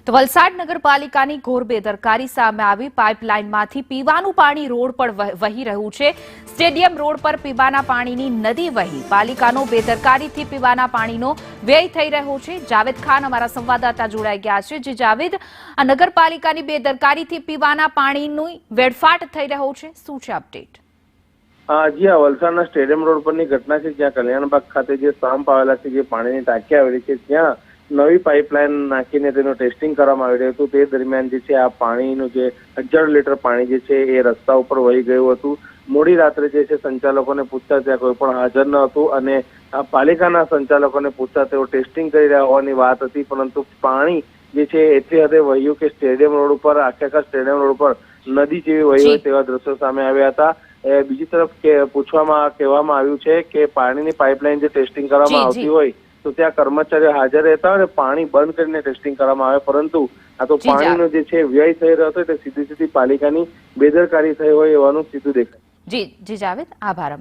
તો વલસાડ નગરપાલિકાની ઘોર બેદરકારી સામે આવી। પાઇપલાઇનમાંથી પીવાનું પાણી રોડ પર વહી રહ્યું છે। સ્ટેડિયમ રોડ પર પીવાના પાણીની નદી વહી પાલિકાનો બેદરકારીથી પીવાના પાણીનો વ્યય થઈ રહ્યો છે। જાવેદ ખાન અમારા સંવાદદાતા જોડાઈ ગયા છે। જે જાવેદ, આ નગરપાલિકાની બેદરકારીથી પીવાના પાણીની વેડફાટ થઈ રહ્યો છે, શું છે અપડેટ? જી આ વલસાડના સ્ટેડિયમ રોડ પરની ઘટના છે, જ્યાં કલ્યાણબાગ ખાતે જે સંપ આવેલા છે, જે પાણીની ટાંકી આવેલી છે, ત્યાં નવી પાઇપલાઇન નાખીને તેનું ટેસ્ટિંગ કરવામાં આવી રહ્યું હતું। તે દરમિયાન જે છે આ પાણીનું જે 1000 લીટર પાણી જે છે એ રસ્તા ઉપર વહી ગયું હતું। મોડી રાત્રે જે છે સંચાલકોને પૂછતા ત્યાં કોઈ પણ હાજર ન હતું અને પાલિકાના સંચાલકોને પૂછતા તેઓ ટેસ્ટિંગ કરી રહ્યા હોવાની વાત હતી, પરંતુ પાણી જે છે એટલી હદે વહ્યું કે સ્ટેડિયમ રોડ ઉપર આખા સ્ટેડિયમ રોડ ઉપર નદી જેવી વહી હોય તેવા દ્રશ્યો સામે આવ્યા હતા। બીજી તરફ કહેવામાં આવ્યું છે કે પાણીની પાઇપલાઇન જે ટેસ્ટિંગ કરવામાં આવતી હોય તો ત્યાં કર્મચારીઓ હાજર રહેતા હોય અને પાણી બંધ કરીને ટેસ્ટિંગ કરવામાં આવે, પરંતુ આ તો પાણીનો જે છે વ્યય થઈ રહ્યો હતો તે સીધી પાલિકાની બેદરકારી થઈ હોય એવાનું સીધું દેખાય। જી જાવેદ, આભાર।